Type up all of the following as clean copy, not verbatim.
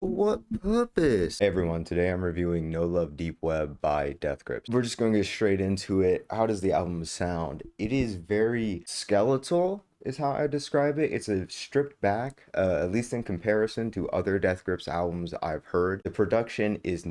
What purpose? Hey everyone, today I'm reviewing No Love Deep Web by Death Grips. We're just going to get straight into it. How does the album sound? It is very skeletal, is how I describe it. It's a stripped back, at least in comparison to other Death Grips albums I've heard. The production is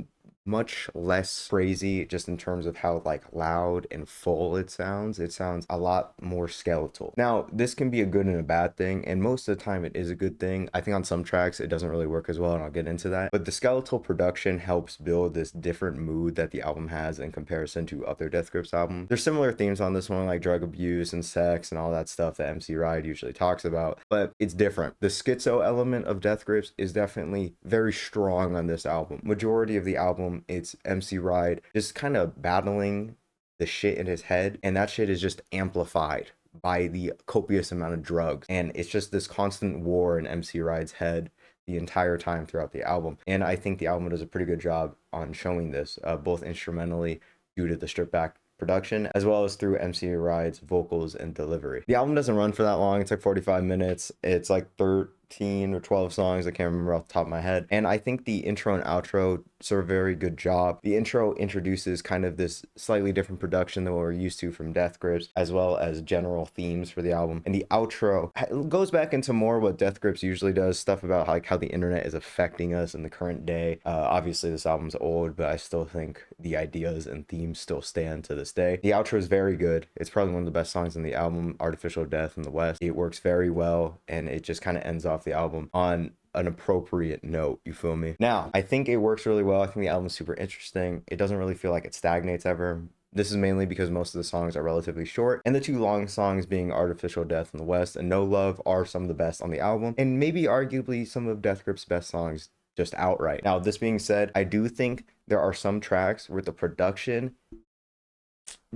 much less crazy just in terms of how like loud and full it sounds. It sounds a lot more skeletal. Now, this can be a good and a bad thing, and most of the time it is a good thing. I think on some tracks it doesn't really work as well, and I'll get into that. But the skeletal production helps build this different mood that the album has in comparison to other Death Grips albums. There's similar themes on this one, like drug abuse and sex and all that stuff that MC Ride usually talks about, but it's different. The schizo element of Death Grips is definitely very strong on this album. Majority of the album, it's MC Ride just kind of battling the shit in his head, and that shit is just amplified by the copious amount of drugs, and it's just this constant war in MC Ride's head the entire time throughout the album. And I think the album does a pretty good job on showing this, both instrumentally due to the stripped back production, as well as through MC Ride's vocals and delivery. The album doesn't run for that long. It's like 45 minutes. It's like 13 or 12 songs. I can't remember off the top of my head. And I think the intro and outro serve a very good job. The intro introduces kind of this slightly different production than what we're used to from Death Grips, as well as general themes for the album. And the outro goes back into more what Death Grips usually does, stuff about like how the internet is affecting us in the current day. Obviously this album's old, but I still think the ideas and themes still stand to this day. The outro is very good. It's probably one of the best songs on the album, Artificial Death in the West. It works very well, and it just kind of ends off the album on an appropriate note, you feel me? Now, I think it works really well. I think the album's super interesting. It doesn't really feel like it stagnates ever. This is mainly because most of the songs are relatively short, and the two long songs being Artificial Death in the West and No Love are some of the best on the album, and maybe arguably some of Death Grips' best songs just outright. Now, this being said, I do think there are some tracks where the production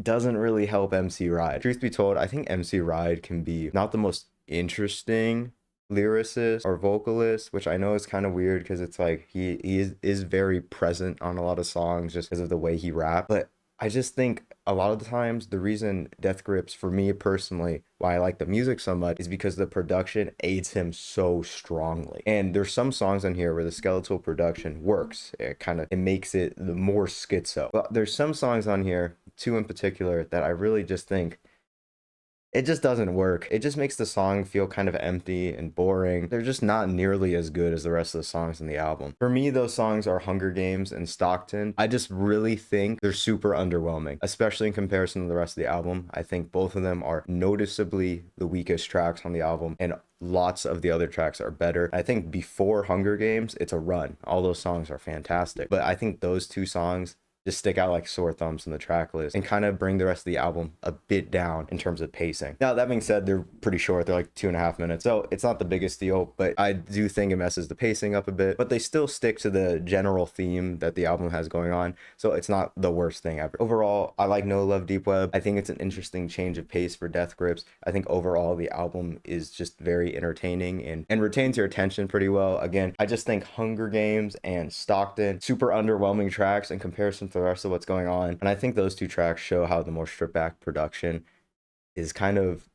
doesn't really help MC Ride. Truth be told, I think MC Ride can be not the most interesting lyricist or vocalist, which I know is kind of weird because it's like he is very present on a lot of songs just because of the way he raps. But I just think a lot of the times the reason Death Grips, for me personally, why I like the music so much is because the production aids him so strongly. And there's some songs on here where the skeletal production works. It makes it the more schizo. But there's some songs on here, two in particular, that I really just think it just doesn't work. It just makes the song feel kind of empty and boring. They're just not nearly as good as the rest of the songs in the album. For me, those songs are Hunger Games and Stockton. I just really think they're super underwhelming, especially in comparison to the rest of the album. I think both of them are noticeably the weakest tracks on the album, and lots of the other tracks are better. I think before Hunger Games, it's a run. All those songs are fantastic, but I think those two songs just stick out like sore thumbs in the track list and kind of bring the rest of the album a bit down in terms of pacing. Now, that being said, they're pretty short. They're like 2.5 minutes, so it's not the biggest deal, but I do think it messes the pacing up a bit, but they still stick to the general theme that the album has going on, so it's not the worst thing ever. Overall, I like No Love Deep Web. I think it's an interesting change of pace for Death Grips. I think overall the album is just very entertaining and retains your attention pretty well. Again, I just think Hunger Games and Stockton, super underwhelming tracks in comparison to the rest of what's going on. And I think those two tracks show how the more stripped back production is kind of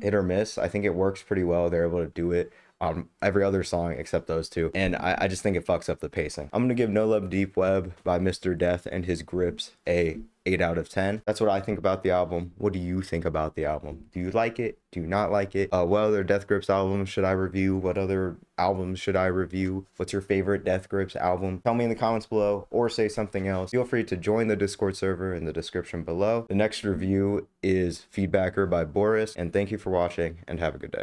hit or miss. I think it works pretty well. They're able to do it on every other song except those two. And I just think it fucks up the pacing. I'm gonna give No Love Deep Web by Mr. Death and His Grips a 8 out of 10. That's what I think about the album. What do you think about the album? Do you like it? Do you not like it? What other Death Grips albums should I review? What other albums should I review? What's your favorite Death Grips album? Tell me in the comments below, or say something else. Feel free to join the Discord server in the description below. The next review is Feedbacker by Boris, and thank you for watching and have a good day.